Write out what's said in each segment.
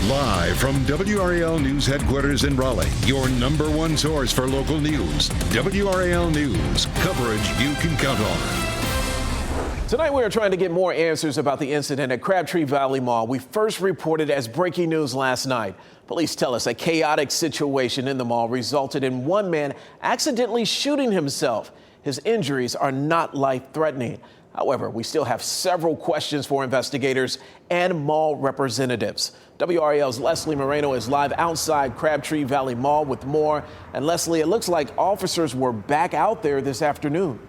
Live from WRAL News Headquarters in Raleigh, your #1 source for local news. WRAL News, coverage you can count on. Tonight we are trying to get more answers about the incident at Crabtree Valley Mall. We first reported as breaking news last night. Police tell us a chaotic situation in the mall resulted in one man accidentally shooting himself. His injuries are not life-threatening. However, we still have several questions for investigators and mall representatives. WRAL's Leslie Moreno is live outside Crabtree Valley Mall with more. And Leslie, it looks like officers were back out there this afternoon.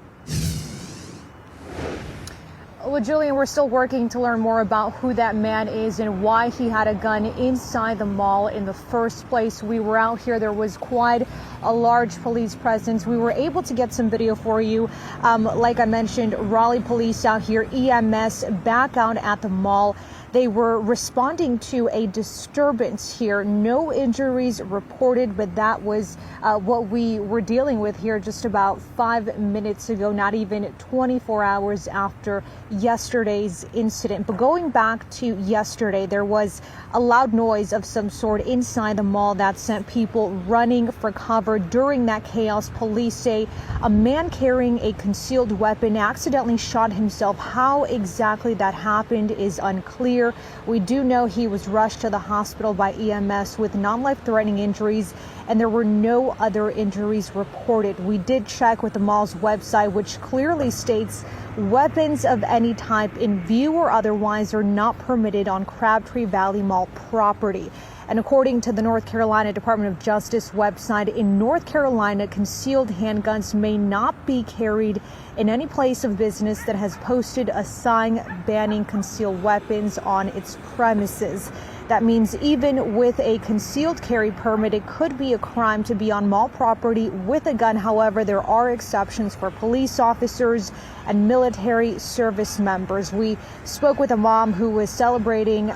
Well, Julian, we're still working to learn more about who that man is and why he had a gun inside the mall in the first place. We were out here. There was quite a large police presence. We were able to get some video for you. Like I mentioned, Raleigh police out here, EMS back out at the mall. They were responding to a disturbance here. No injuries reported, but that was what we were dealing with here just about 5 minutes ago, not even 24 hours after yesterday's incident. But going back to yesterday, there was a loud noise of some sort inside the mall that sent people running for cover. During that chaos, police say a man carrying a concealed weapon accidentally shot himself. How exactly that happened is unclear. We do know he was rushed to the hospital by EMS with non-life-threatening injuries, and there were no other injuries reported. We did check with the mall's website, which clearly states weapons of any type, in view or otherwise, are not permitted on Crabtree Valley Mall property. And according to the North Carolina Department of Justice website, in North Carolina, concealed handguns may not be carried in any place of business that has posted a sign banning concealed weapons on its premises. That means even with a concealed carry permit, it could be a crime to be on mall property with a gun. However, there are exceptions for police officers and military service members. We spoke with a man who was celebrating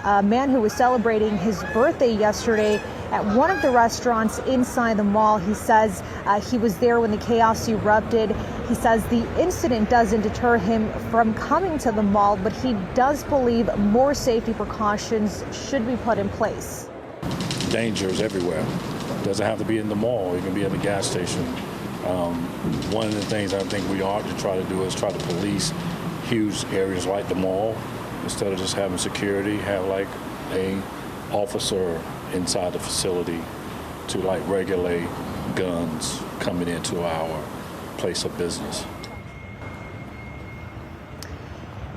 his birthday yesterday at one of the restaurants inside the mall. He says he was there when the chaos erupted. He says the incident doesn't deter him from coming to the mall, but he does believe more safety precautions should be put in place. Danger is everywhere. It doesn't have to be in the mall. It can be at the gas station. One of the things I think we ought to try to do is try to police huge areas like the mall. Instead of just having security, have like a officer inside the facility to like regulate guns coming into our place of business.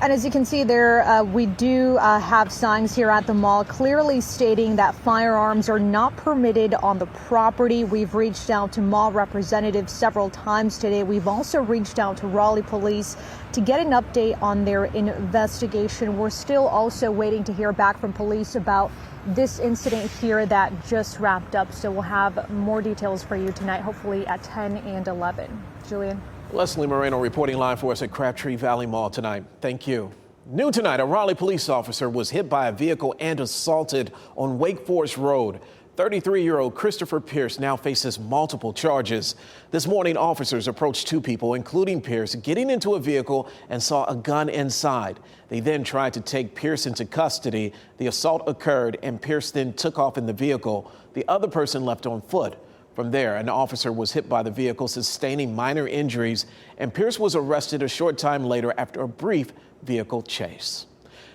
And as you can see there, we do have signs here at the mall clearly stating that firearms are not permitted on the property. We've reached out to mall representatives several times today. We've also reached out to Raleigh police to get an update on their investigation. We're still also waiting to hear back from police about this incident here that just wrapped up. So we'll have more details for you tonight, hopefully at 10 and 11. Julian. Leslie Moreno reporting live for us at Crabtree Valley Mall tonight. Thank you. New tonight, a Raleigh police officer was hit by a vehicle and assaulted on Wake Forest Road. 33-year-old Christopher Pierce now faces multiple charges. This morning, officers approached two people, including Pierce, getting into a vehicle and saw a gun inside. They then tried to take Pierce into custody. The assault occurred and Pierce then took off in the vehicle. The other person left on foot. From there, an officer was hit by the vehicle, sustaining minor injuries, and Pierce was arrested a short time later after a brief vehicle chase.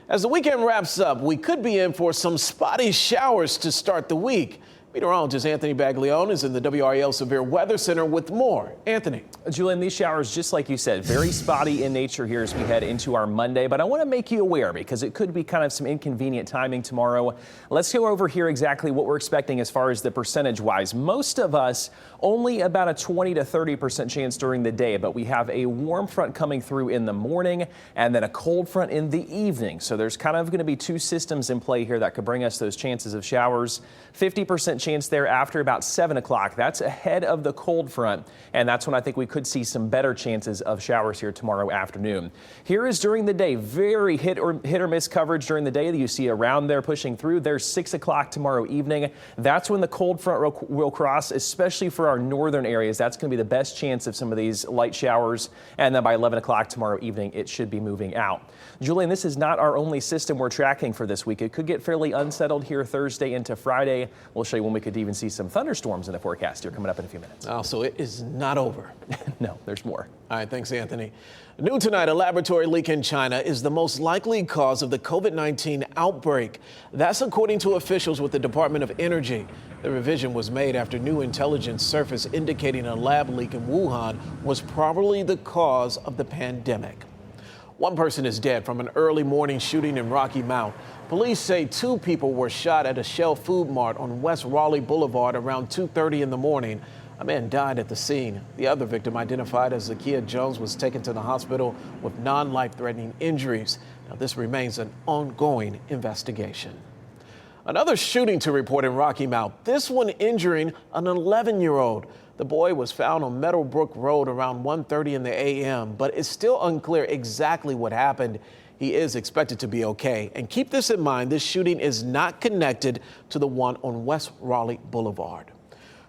As the weekend wraps up, we could be in for some spotty showers to start the week. Meteorologist Anthony Baglione is in the WRAL Severe Weather Center with more. Anthony. Julian, these showers, just like you said, very spotty in nature here as we head into our Monday. But I want to make you aware because it could be kind of some inconvenient timing tomorrow. Let's go over here exactly what we're expecting as far as the percentage wise. Most of us only about a 20 to 30% chance during the day, but we have a warm front coming through in the morning and then a cold front in the evening. So there's kind of going to be two systems in play here that could bring us those chances of showers. 50% chance there after about 7 o'clock. That's ahead of the cold front, and that's when I think we could see some better chances of showers here tomorrow afternoon. Here is during the day, very hit or miss coverage during the day that you see around there pushing through. There's 6 o'clock tomorrow evening. That's when the cold front will cross, especially for our northern areas. That's going to be the best chance of some of these light showers, and then by 11 o'clock tomorrow evening, it should be moving out. Julian, this is not our only system we're tracking for this week. It could get fairly unsettled here Thursday into Friday. We'll show you when we could even see some thunderstorms in the forecast here coming up in a few minutes. Oh, so it is not over. No, there's more. All right, thanks, Anthony. New tonight, a laboratory leak in China is the most likely cause of the COVID-19 outbreak. That's according to officials with the Department of Energy. The revision was made after new intelligence surfaced indicating a lab leak in Wuhan was probably the cause of the pandemic. One person is dead from an early morning shooting in Rocky Mount. Police say 2 people were shot at a Shell Food Mart on West Raleigh Boulevard around 2:30 in the morning. A man died at the scene. The other victim, identified as Zakia Jones, was taken to the hospital with non-life-threatening injuries. Now, this remains an ongoing investigation. Another shooting to report in Rocky Mount, this one injuring an 11-year-old. The boy was found on Meadowbrook Road around 1:30 in the a.m., but it's still unclear exactly what happened. He is expected to be okay. And keep this in mind, this shooting is not connected to the one on West Raleigh Boulevard.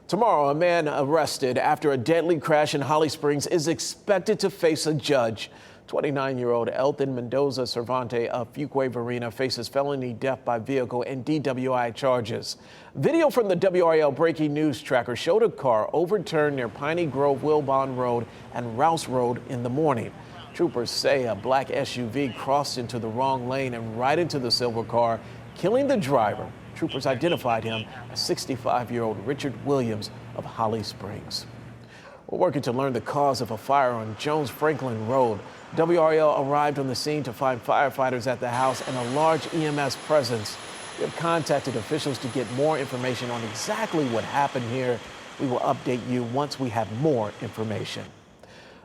Tomorrow, a man arrested after a deadly crash in Holly Springs is expected to face a judge. 29-year-old Elton Mendoza Cervante of Fuquay Varina faces felony death by vehicle and DWI charges. Video from the WRAL breaking news tracker showed a car overturned near Piney Grove, Wilbon Road and Rouse Road in the morning. Troopers say a black SUV crossed into the wrong lane and right into the silver car, killing the driver. Troopers identified him as 65-year-old Richard Williams of Holly Springs. We're working to learn the cause of a fire on Jones Franklin Road. WRAL arrived on the scene to find firefighters at the house and a large EMS presence. We have contacted officials to get more information on exactly what happened here. We will update you once we have more information.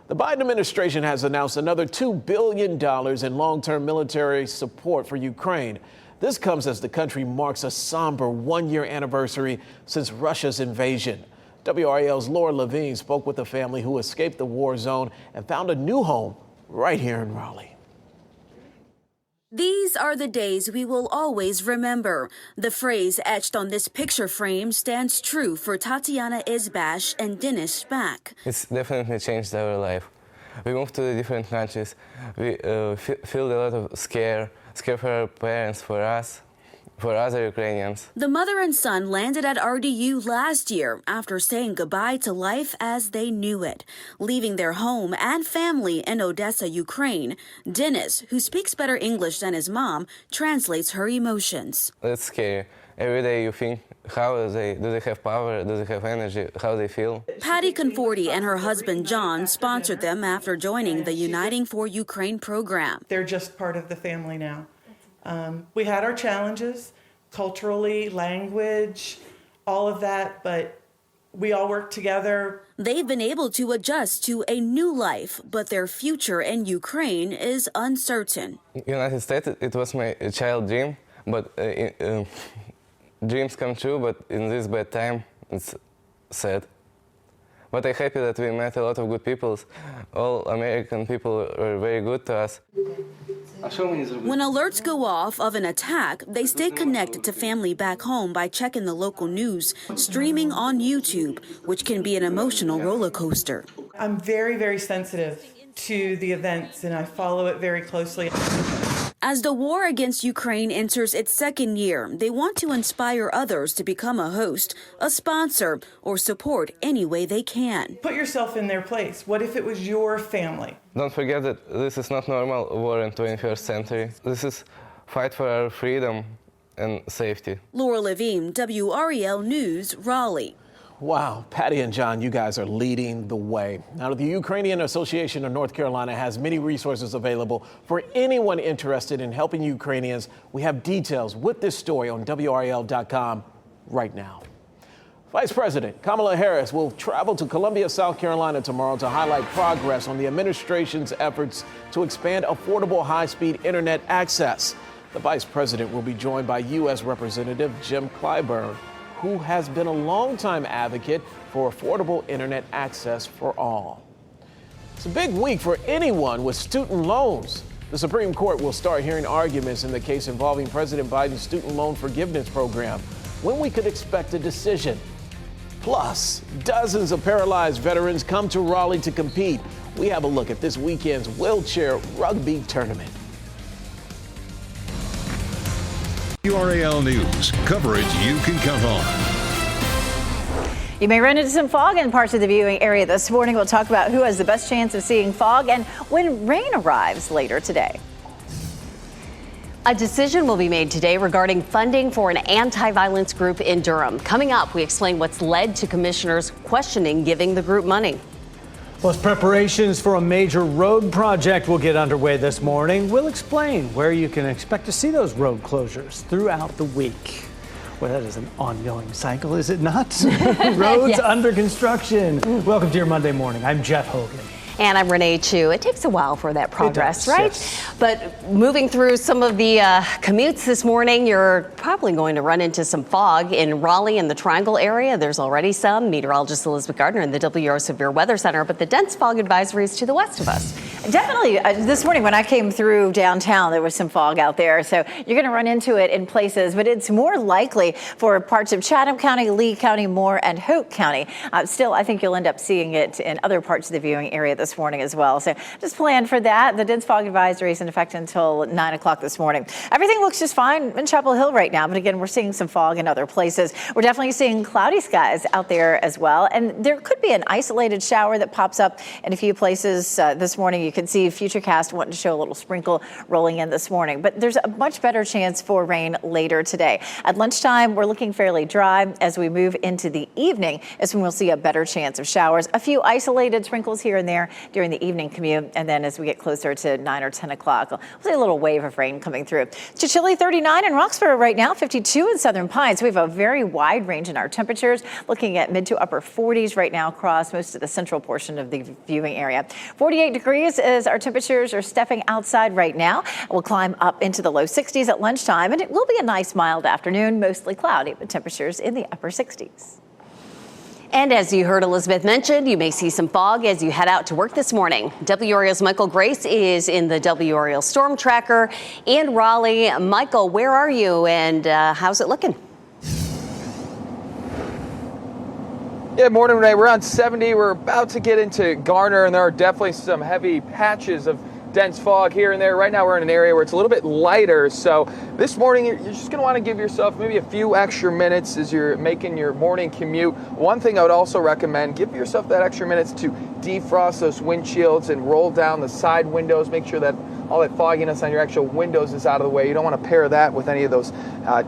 The Biden administration has announced another $2 billion in long-term military support for Ukraine. This comes as the country marks a somber one-year anniversary since Russia's invasion. WRAL's Laura Levine spoke with a family who escaped the war zone and found a new home right here in Raleigh. These are the days we will always remember. The phrase etched on this picture frame stands true for Tatiana Izbash and Dennis Spack. It's definitely changed our life. We moved to the different countries. We feel a lot of scare for our parents, for us, for other Ukrainians. The mother and son landed at RDU last year after saying goodbye to life as they knew it, leaving their home and family in Odessa, Ukraine. Dennis, who speaks better English than his mom, translates her emotions. It's scary. Every day you think, do they have power, do they have energy, how they feel? Patty Conforti and her husband John sponsored them after joining the Uniting for Ukraine program. They're just part of the family now. We had our challenges, culturally, language, all of that, but we all work together. They've been able to adjust to a new life, but their future in Ukraine is uncertain. United States, it was my child dream, but dreams come true, but in this bad time, it's sad. But I'm happy that we met a lot of good people. All American people were very good to us. When alerts go off of an attack, they stay connected to family back home by checking the local news, streaming on YouTube, which can be an emotional roller coaster. I'm very, very sensitive to the events, and I follow it very closely. As the war against Ukraine enters its second year, they want to inspire others to become a host, a sponsor, or support any way they can. Put yourself in their place. What if it was your family? Don't forget that this is not normal war in 21st century. This is fight for our freedom and safety. Laura Levine, WRAL News, Raleigh. Wow, Patty and John, you guys are leading the way. Now, the Ukrainian Association of North Carolina has many resources available for anyone interested in helping Ukrainians. We have details with this story on WRAL.com right now. Vice President Kamala Harris will travel to Columbia, South Carolina tomorrow to highlight progress on the administration's efforts to expand affordable high-speed internet access. The vice president will be joined by U.S. Representative Jim Clyburn, who has been a longtime advocate for affordable internet access for all. It's a big week for anyone with student loans. The Supreme Court will start hearing arguments in the case involving President Biden's student loan forgiveness program. When we could expect a decision. Plus, dozens of paralyzed veterans come to Raleigh to compete. We have a look at this weekend's wheelchair rugby tournament. WRAL News, coverage you can count on. You may run into some fog in parts of the viewing area this morning. We'll talk about who has the best chance of seeing fog and when rain arrives later today. A decision will be made today regarding funding for an anti-violence group in Durham. Coming up, we explain what's led to commissioners questioning giving the group money. Plus, preparations for a major road project will get underway this morning. We'll explain where you can expect to see those road closures throughout the week. Well, that is an ongoing cycle, is it not? Roads Yes. under construction. Welcome to your Monday morning. I'm Jeff Hogan. And I'm Renee Chu. It takes a while for that progress, does, right? yes. But moving through some of the commutes this morning, you're probably going to run into some fog in Raleigh and the Triangle area. There's already some. Meteorologist Elizabeth Gardner in the WRAL Severe Weather Center, but the dense fog advisory is to the west of us. Definitely. This morning when I came through downtown, there was some fog out there. So you're going to run into it in places, but it's more likely for parts of Chatham County, Lee County, Moore, and Hoke County. Still, I think you'll end up seeing it in other parts of the viewing area this morning as well. So just plan for that. The dense fog advisory is in effect until 9 o'clock this morning. Everything looks just fine in Chapel Hill right now. But again, we're seeing some fog in other places. We're definitely seeing cloudy skies out there as well. And there could be an isolated shower that pops up in a few places this morning. You can see Futurecast wanting to show a little sprinkle rolling in this morning. But there's a much better chance for rain later today. At lunchtime, we're looking fairly dry. As we move into the evening is when we'll see a better chance of showers. A few isolated sprinkles here and there during the evening commute. And then as we get closer to 9 or 10 o'clock, we'll see a little wave of rain coming through. It's chilly 39 in Roxborough right now, 52 in Southern Pines. We have a very wide range in our temperatures, looking at mid to upper 40s right now across most of the central portion of the viewing area. 48 degrees is our temperatures are stepping outside right now. We'll climb up into the low 60s at lunchtime, and it will be a nice mild afternoon, mostly cloudy, but temperatures in the upper 60s. And as you heard Elizabeth mention, you may see some fog as you head out to work this morning. WRAL's Michael Grace is in the WRAL Storm Tracker in Raleigh. Michael, where are you and how's it looking? Yeah, morning, Renee. We're on 70. We're about to get into Garner, and there are definitely some heavy patches of dense fog here and there. Right now we're in an area where it's a little bit lighter, so this morning you're just going to want to give yourself maybe a few extra minutes as you're making your morning commute. One thing I would also recommend, give yourself that extra minutes to defrost those windshields and roll down the side windows. Make sure that all that fogginess on your actual windows is out of the way. You don't want to pair that with any of those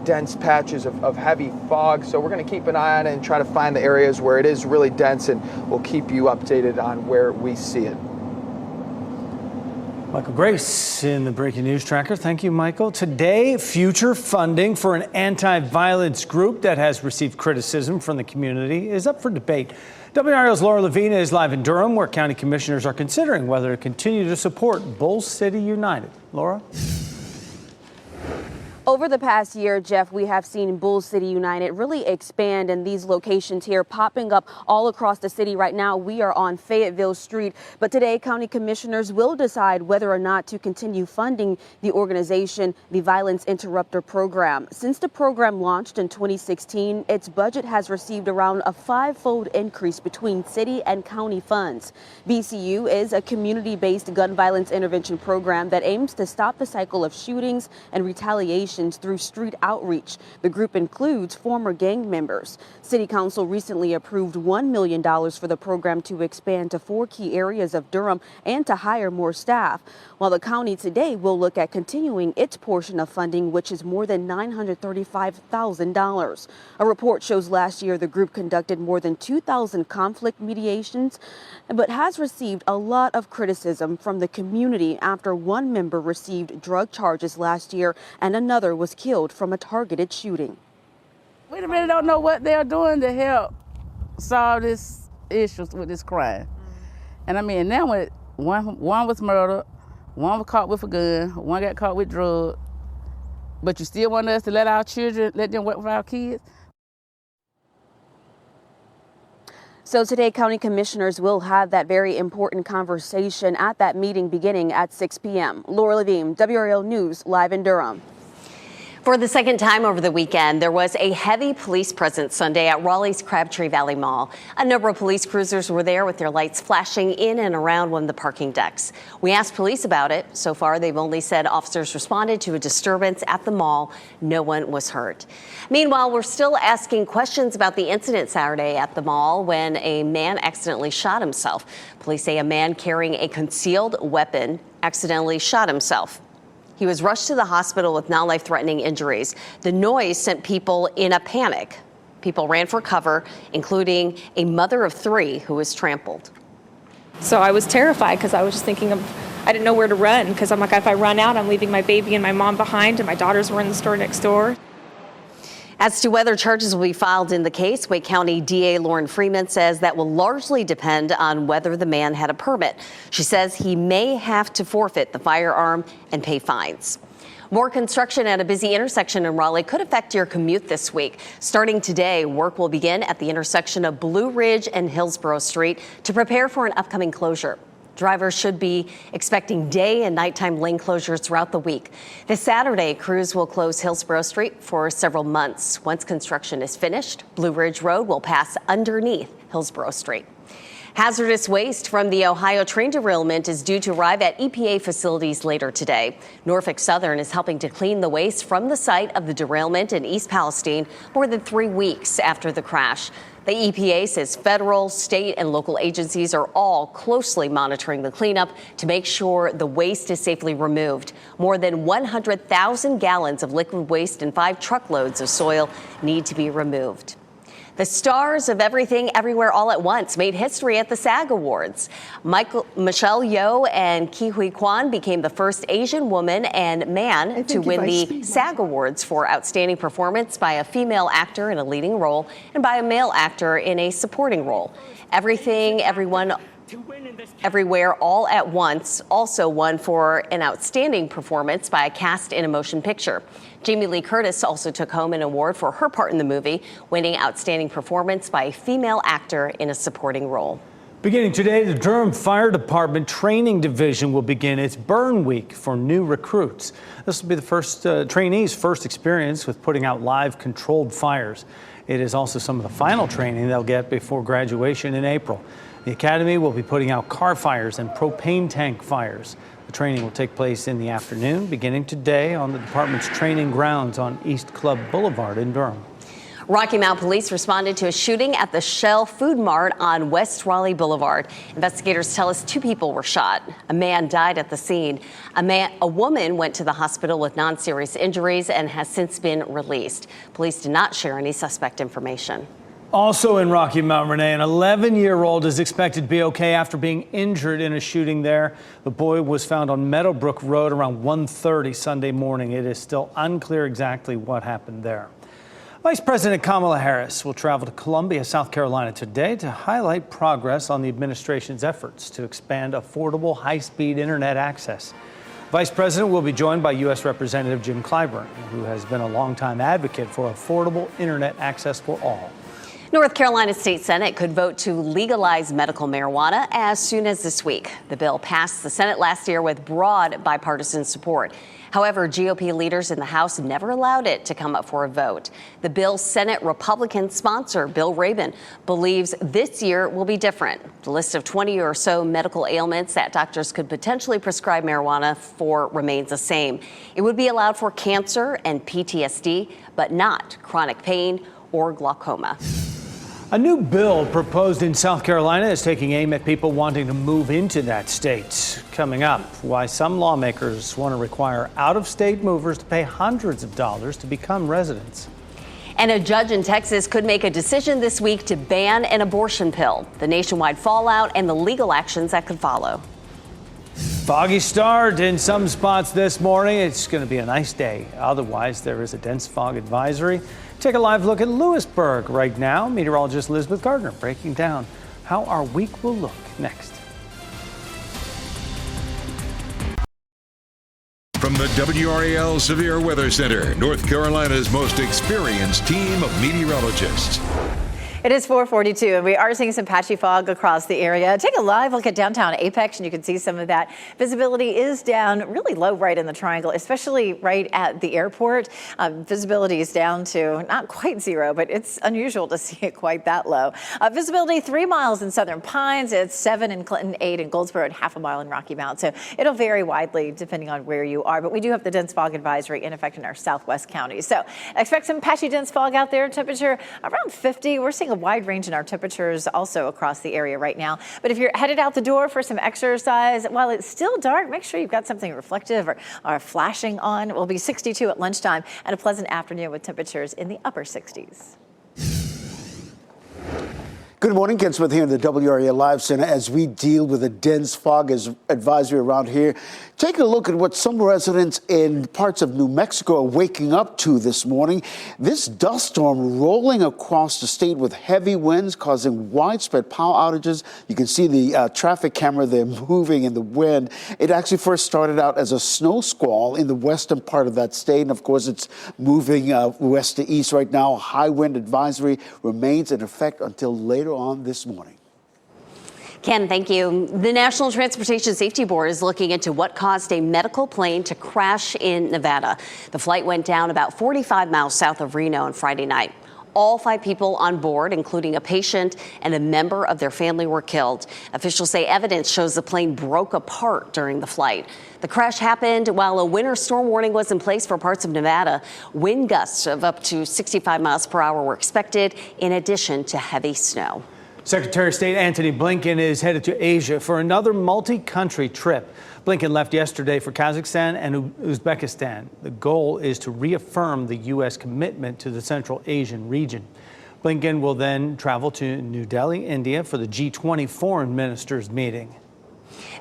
dense patches of heavy fog. So we're going to keep an eye on it and try to find the areas where it is really dense, and we'll keep you updated on where we see it. Michael Grace in the Breaking News Tracker. Thank you, Michael. Today, future funding for an anti-violence group that has received criticism from the community is up for debate. WRAL's Laura Levina is live in Durham, where county commissioners are considering whether to continue to support Bull City United. Laura? Over the past year, Jeff, we have seen Bull City United really expand in these locations here, popping up all across the city. Right now, we are on Fayetteville Street. But today, county commissioners will decide whether or not to continue funding the organization, the Violence Interrupter Program. Since the program launched in 2016, its budget has received around a 5-fold increase between city and county funds. BCU is a community-based gun violence intervention program that aims to stop the cycle of shootings and retaliation through street outreach. The group includes former gang members. City Council recently approved $1 million for the program to expand to 4 key areas of Durham and to hire more staff, while the county today will look at continuing its portion of funding, which is more than $935,000. A report shows last year the group conducted more than 2,000 conflict mediations, but has received a lot of criticism from the community after one member received drug charges last year and another was killed from a targeted shooting. We really don't know what they're doing to help solve this issues with this crime. And I mean, now one was murdered, one was caught with a gun, one got caught with drugs, but you still want us to let our children, let them work for our kids? So today, county commissioners will have that very important conversation at that meeting beginning at 6 p.m. Laura Levine, WRAL News, live in Durham. For the second time over the weekend, there was a heavy police presence Sunday at Raleigh's Crabtree Valley Mall. A number of police cruisers were there with their lights flashing in and around one of the parking decks. We asked police about it. So far, they've only said officers responded to a disturbance at the mall. No one was hurt. Meanwhile, we're still asking questions about the incident Saturday at the mall when a man accidentally shot himself. Police say a man carrying a concealed weapon accidentally shot himself. He was rushed to the hospital with non-life-threatening injuries. The noise sent people in a panic. People ran for cover, including a mother of 3 who was trampled. So I was terrified because I was just thinking I didn't know where to run because I'm like, if I run out, I'm leaving my baby and my mom behind, and my daughters were in the store next door. As to whether charges will be filed in the case, Wake County DA Lauren Freeman says that will largely depend on whether the man had a permit. She says he may have to forfeit the firearm and pay fines. More construction at a busy intersection in Raleigh could affect your commute this week. Starting today, work will begin at the intersection of Blue Ridge and Hillsborough Street to prepare for an upcoming closure. Drivers should be expecting day and nighttime lane closures throughout the week. This Saturday, crews will close Hillsborough Street for several months. Once construction is finished, Blue Ridge Road will pass underneath Hillsborough Street. Hazardous waste from the Ohio train derailment is due to arrive at EPA facilities later today. Norfolk Southern is helping to clean the waste from the site of the derailment in East Palestine more than 3 weeks after the crash. The EPA says federal, state, and local agencies are all closely monitoring the cleanup to make sure the waste is safely removed. More than 100,000 gallons of liquid waste and 5 truckloads of soil need to be removed. The stars of Everything Everywhere All at Once made history at the SAG Awards. Michelle Yeoh and Ke Huy Quan became the first Asian woman and man to win the SAG Awards for Outstanding Performance by a female actor in a leading role and by a male actor in a supporting role. Everything Everywhere All at Once also won for an outstanding performance by a cast in a motion picture. Jamie Lee Curtis also took home an award for her part in the movie, winning outstanding performance by a female actor in a supporting role. Beginning today, the Durham Fire Department Training Division will begin its burn week for new recruits. This will be the first trainees' first experience with putting out live controlled fires. It is also some of the final training they'll get before graduation in April. The academy will be putting out car fires and propane tank fires. The training will take place in the afternoon, beginning today on the department's training grounds on East Club Boulevard in Durham. Rocky Mount Police responded to a shooting at the Shell Food Mart on West Raleigh Boulevard. Investigators tell us 2 people were shot. A man died at the scene. A woman went to the hospital with non-serious injuries and has since been released. Police did not share any suspect information. Also in Rocky Mount, Renee, an 11-year-old is expected to be okay after being injured in a shooting there. The boy was found on Meadowbrook Road around 1:30 Sunday morning. It is still unclear exactly what happened there. Vice President Kamala Harris will travel to Columbia, South Carolina today to highlight progress on the administration's efforts to expand affordable high-speed internet access. Vice President will be joined by U.S. Representative Jim Clyburn, who has been a longtime advocate for affordable internet access for all. North Carolina State Senate could vote to legalize medical marijuana as soon as this week. The bill passed the Senate last year with broad bipartisan support. However, GOP leaders in the House never allowed it to come up for a vote. The bill's Senate Republican sponsor, Bill Rabin, believes this year will be different. The list of 20 or so medical ailments that doctors could potentially prescribe marijuana for remains the same. It would be allowed for cancer and PTSD, but not chronic pain or glaucoma. A new bill proposed in South Carolina is taking aim at people wanting to move into that state. Coming up, why some lawmakers want to require out-of-state movers to pay hundreds of dollars to become residents. And a judge in Texas could make a decision this week to ban an abortion pill, the nationwide fallout and the legal actions that could follow. Foggy start in some spots this morning. It's going to be a nice day. Otherwise, there is a dense fog advisory. Take a live look at Lewisburg right now. Meteorologist Elizabeth Gardner breaking down how our week will look next. From the WRAL Severe Weather Center, North Carolina's most experienced team of meteorologists. It is 4:42, and we are seeing some patchy fog across the area. Take a live look at downtown Apex, and you can see some of that. Visibility is down really low right in the triangle, especially right at the airport. Visibility is down to not quite zero, but it's unusual to see it quite that low. Visibility 3 miles in Southern Pines. It's 7 in Clinton, 8 in Goldsboro, and half a mile in Rocky Mount. So it'll vary widely depending on where you are. But we do have the dense fog advisory in effect in our southwest counties. So expect some patchy dense fog out there. Temperature around 50. We're seeing a wide range in our temperatures also across the area right now. But if you're headed out the door for some exercise, while it's still dark, make sure you've got something reflective or flashing on. It will be 62 at lunchtime and a pleasant afternoon with temperatures in the upper 60s. Good morning, Ken Smith here in the WRAL Live Center as we deal with a dense fog advisory around here. Take a look at what some residents in parts of New Mexico are waking up to this morning. This dust storm rolling across the state with heavy winds causing widespread power outages. You can see the traffic camera there moving in the wind. It actually first started out as a snow squall in the western part of that state. And of course, it's moving west to east right now. High wind advisory remains in effect until later on this morning. Ken, thank you. The National Transportation Safety Board is looking into what caused a medical plane to crash in Nevada. The flight went down about 45 miles south of Reno on Friday night. All 5 people on board, including a patient and a member of their family, were killed. Officials say evidence shows the plane broke apart during the flight. The crash happened while a winter storm warning was in place for parts of Nevada. Wind gusts of up to 65 miles per hour were expected, in addition to heavy snow. Secretary of State Antony Blinken is headed to Asia for another multi-country trip. Blinken left yesterday for Kazakhstan and Uzbekistan. The goal is to reaffirm the U.S. commitment to the Central Asian region. Blinken will then travel to New Delhi, India, for the G20 foreign ministers meeting.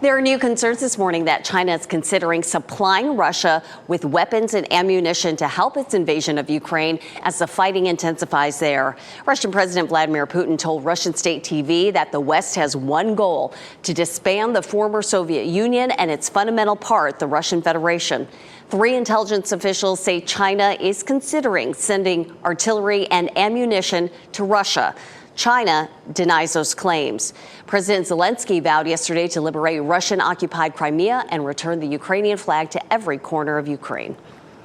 There are new concerns this morning that China is considering supplying Russia with weapons and ammunition to help its invasion of Ukraine as the fighting intensifies there. Russian President Vladimir Putin told Russian state TV that the West has one goal: to disband the former Soviet Union and its fundamental part, the Russian Federation. 3 intelligence officials say China is considering sending artillery and ammunition to Russia. China denies those claims. President Zelensky vowed yesterday to liberate Russian-occupied Crimea and return the Ukrainian flag to every corner of Ukraine.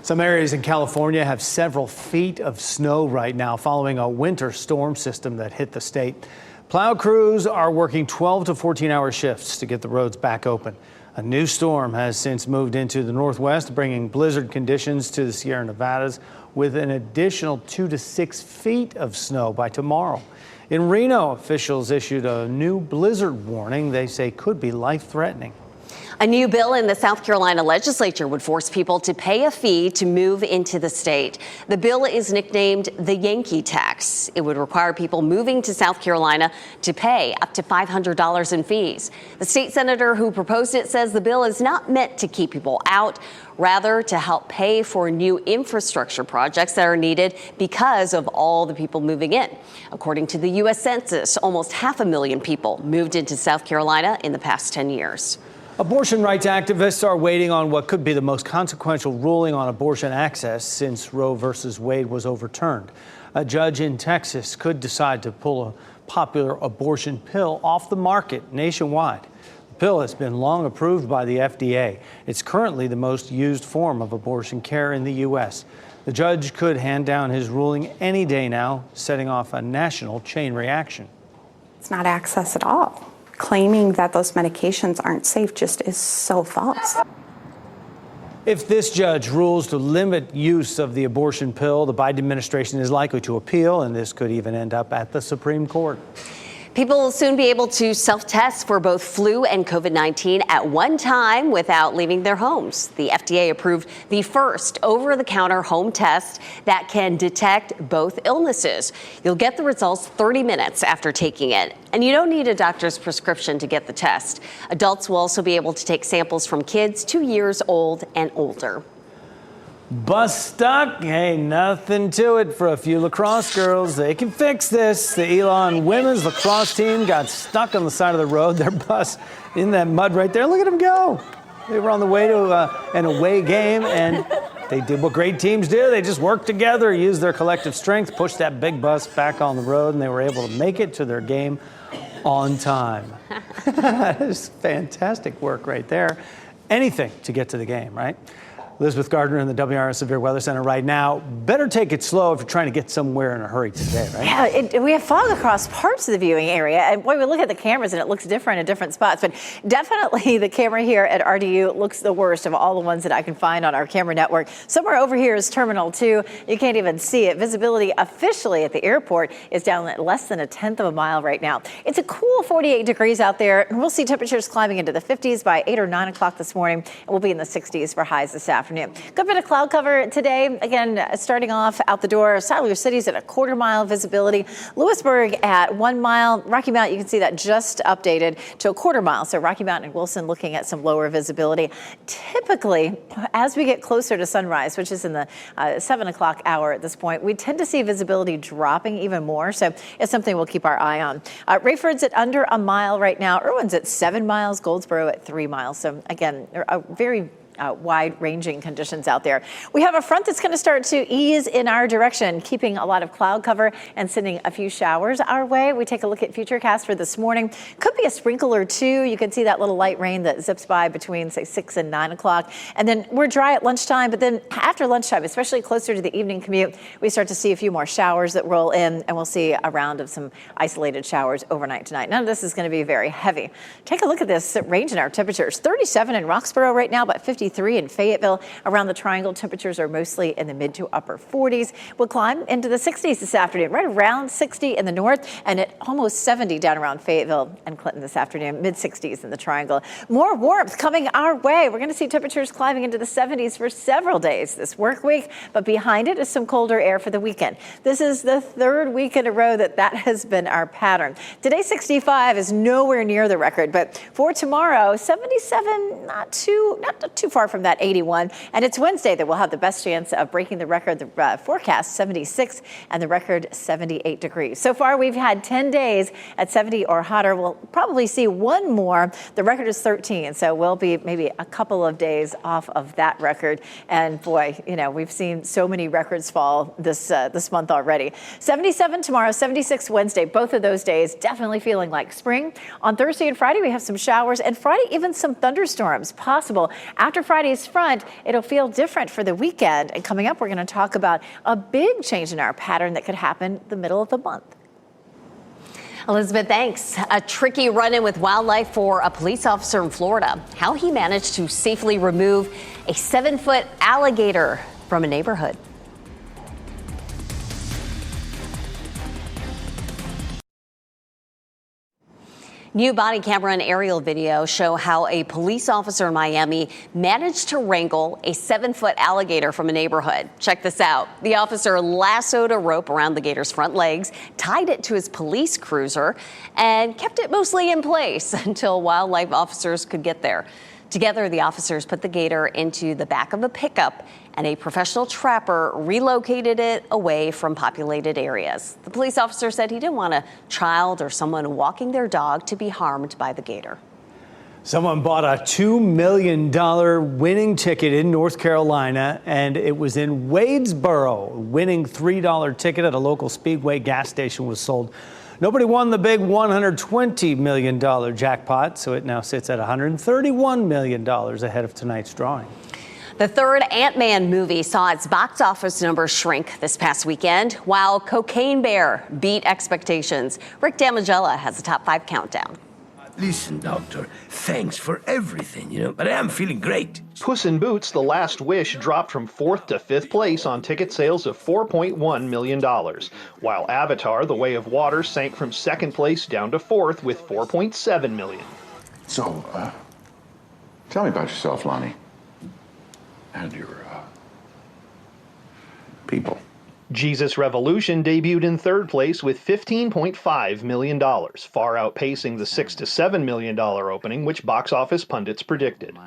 Some areas in California have several feet of snow right now following a winter storm system that hit the state. Plow crews are working 12 to 14-hour shifts to get the roads back open. A new storm has since moved into the northwest, bringing blizzard conditions to the Sierra Nevadas with an additional 2 to 6 feet of snow by tomorrow. In Reno, officials issued a new blizzard warning they say could be life-threatening. A new bill in the South Carolina legislature would force people to pay a fee to move into the state. The bill is nicknamed the Yankee tax. It would require people moving to South Carolina to pay up to $500 in fees. The state senator who proposed it says the bill is not meant to keep people out, rather to help pay for new infrastructure projects that are needed because of all the people moving in. According to the U.S. Census, almost 500,000 people moved into South Carolina in the past 10 years. Abortion rights activists are waiting on what could be the most consequential ruling on abortion access since Roe versus Wade was overturned. A judge in Texas could decide to pull a popular abortion pill off the market nationwide. The pill has been long approved by the FDA. It's currently the most used form of abortion care in the U.S. The judge could hand down his ruling any day now, setting off a national chain reaction. It's not access at all. Claiming that those medications aren't safe just is so false. If this judge rules to limit use of the abortion pill, the Biden administration is likely to appeal, and this could even end up at the Supreme Court. People will soon be able to self-test for both flu and COVID-19 at one time without leaving their homes. The FDA approved the first over-the-counter home test that can detect both illnesses. You'll get the results 30 minutes after taking it, and you don't need a doctor's prescription to get the test. Adults will also be able to take samples from kids 2 years old and older. Bus stuck? Hey, nothing to it for a few lacrosse girls. They can fix this. The Elon women's lacrosse team got stuck on the side of the road. Their bus in that mud right there. Look at them go. They were on the way to an away game, and They did what great teams do. They just worked together, used their collective strength, pushed that big bus back on the road, and they were able to make it to their game on time. That is fantastic work right there. Anything to get to the game, right? Elizabeth Gardner in the WRAL Severe Weather Center right now. Better take it slow if you're trying to get somewhere in a hurry today, right? Yeah, we have fog across parts of the viewing area. And boy, we look at the cameras and it looks different in different spots. But definitely the camera here at RDU looks the worst of all the ones that I can find on our camera network. Somewhere over here is Terminal 2. You can't even see it. Visibility officially at the airport is down at less than 1/10 of a mile right now. It's a cool 48 degrees out there. And we'll see temperatures climbing into the 50s by 8 or 9 o'clock this morning. And we'll be in the 60s for highs this afternoon. Good bit of cloud cover today. Again, starting off out the door, Siler City's at a 1/4 mile visibility. Lewisburg at 1 mile. Rocky Mount, you can see that just updated to a 1/4 mile. So Rocky Mount and Wilson looking at some lower visibility. Typically, as we get closer to sunrise, which is in the 7 o'clock hour at this point, we tend to see visibility dropping even more. So it's something we'll keep our eye on. Rayford's at under a mile right now. Irwin's at 7 miles. Goldsboro at 3 miles. So again, a very wide-ranging conditions out there. We have a front that's going to start to ease in our direction, keeping a lot of cloud cover and sending a few showers our way. We take a look at Futurecast for this morning. Could be a sprinkle or two. You can see that little light rain that zips by between, say, 6 and 9 o'clock. And then we're dry at lunchtime, but then after lunchtime, especially closer to the evening commute, we start to see a few more showers that roll in, and we'll see a round of some isolated showers overnight tonight. None of this is going to be very heavy. Take a look at this range in our temperatures. 37 in Roxborough right now, but 53 in Fayetteville. Around the Triangle, temperatures are mostly in the mid to upper 40s. We'll climb into the 60s this afternoon, right around 60 in the north and at almost 70 down around Fayetteville and Clinton this afternoon, mid 60s in the Triangle. More warmth coming our way. We're going to see temperatures climbing into the 70s for several days this work week, but behind it is some colder air for the weekend. This is the 3rd week in a row that has been our pattern. Today, 65 is nowhere near the record, but for tomorrow, 77, not too far from that 81. And it's Wednesday that we'll have the best chance of breaking the record. The forecast 76 and the record 78 degrees. So far, we've had 10 days at 70 or hotter. We'll probably see one more. The record is 13. So we'll be maybe a couple of days off of that record. And boy, you know, we've seen so many records fall this month already. 77 tomorrow, 76 Wednesday. Both of those days definitely feeling like spring. On Thursday and Friday, we have some showers, and Friday, even some thunderstorms possible. After Friday's front, it'll feel different for the weekend. And coming up, we're going to talk about a big change in our pattern that could happen the middle of the month. Elizabeth, thanks. A tricky run-in with wildlife for a police officer in Florida. How he managed to safely remove a 7-foot alligator from a neighborhood. New body camera and aerial video show how a police officer in Miami managed to wrangle a 7-foot alligator from a neighborhood. Check this out. The officer lassoed a rope around the gator's front legs, tied it to his police cruiser, and kept it mostly in place until wildlife officers could get there. Together, the officers put the gator into the back of a pickup, and a professional trapper relocated it away from populated areas. The police officer said he didn't want a child or someone walking their dog to be harmed by the gator. Someone bought a $2 million winning ticket in North Carolina, and it was in Wadesboro. A winning $3 ticket at a local Speedway gas station was sold. Nobody won the big $120 million jackpot, so it now sits at $131 million ahead of tonight's drawing. The third Ant-Man movie saw its box office numbers shrink this past weekend, while Cocaine Bear beat expectations. Rick Damagella has a top 5 countdown. Listen, Doctor, thanks for everything, but I am feeling great. Puss in Boots: The Last Wish dropped from 4th to 5th place on ticket sales of $4.1 million, while Avatar: The Way of Water sank from 2nd place down to 4th with $4.7 million. So, tell me about yourself, Lonnie, and your people. Jesus Revolution debuted in 3rd place with $15.5 million, far outpacing the $6 to $7 million opening, which box office pundits predicted.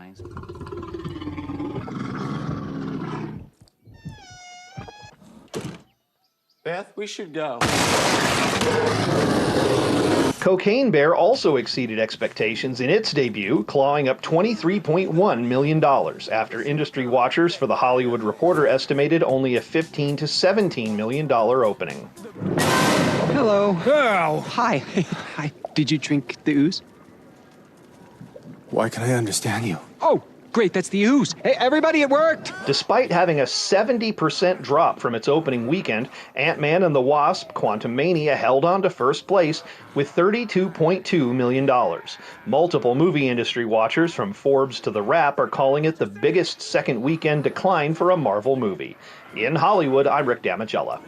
Beth, we should go. Cocaine Bear also exceeded expectations in its debut, clawing up $23.1 million after industry watchers for The Hollywood Reporter estimated only a $15 to $17 million opening. Hello. Oh, hi. Hi. Did you drink the ooze? Why can I understand you? Oh, great. That's the ooze. Hey, everybody, it worked. Despite having a 70% drop from its opening weekend, Ant-Man and the Wasp: Quantumania held on to first place with $32.2 million. Multiple movie industry watchers from Forbes to The Wrap are calling it the biggest second weekend decline for a Marvel movie. In Hollywood, I'm Rick Damigella.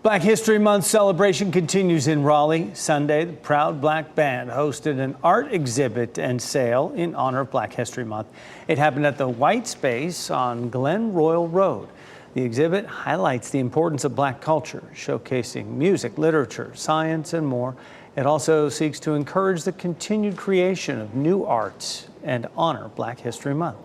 Black History Month celebration continues in Raleigh. Sunday, the Proud Black Band hosted an art exhibit and sale in honor of Black History Month. It happened at the White Space on Glen Royal Road. The exhibit highlights the importance of black culture, showcasing music, literature, science, and more. It also seeks to encourage the continued creation of new arts and honor Black History Month.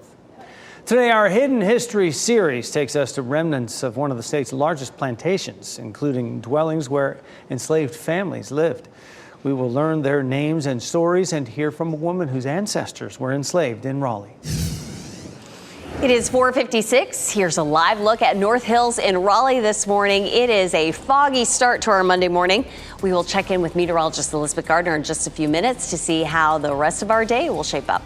Today, our Hidden History series takes us to remnants of one of the state's largest plantations, including dwellings where enslaved families lived. We will learn their names and stories and hear from a woman whose ancestors were enslaved in Raleigh. It is 4:56. Here's a live look at North Hills in Raleigh this morning. It is a foggy start to our Monday morning. We will check in with meteorologist Elizabeth Gardner in just a few minutes to see how the rest of our day will shape up.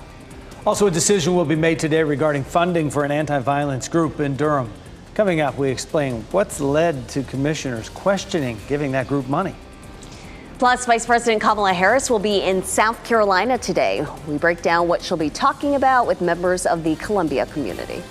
Also, a decision will be made today regarding funding for an anti-violence group in Durham. Coming up, we explain what's led to commissioners questioning giving that group money. Plus, Vice President Kamala Harris will be in South Carolina today. We break down what she'll be talking about with members of the Columbia community.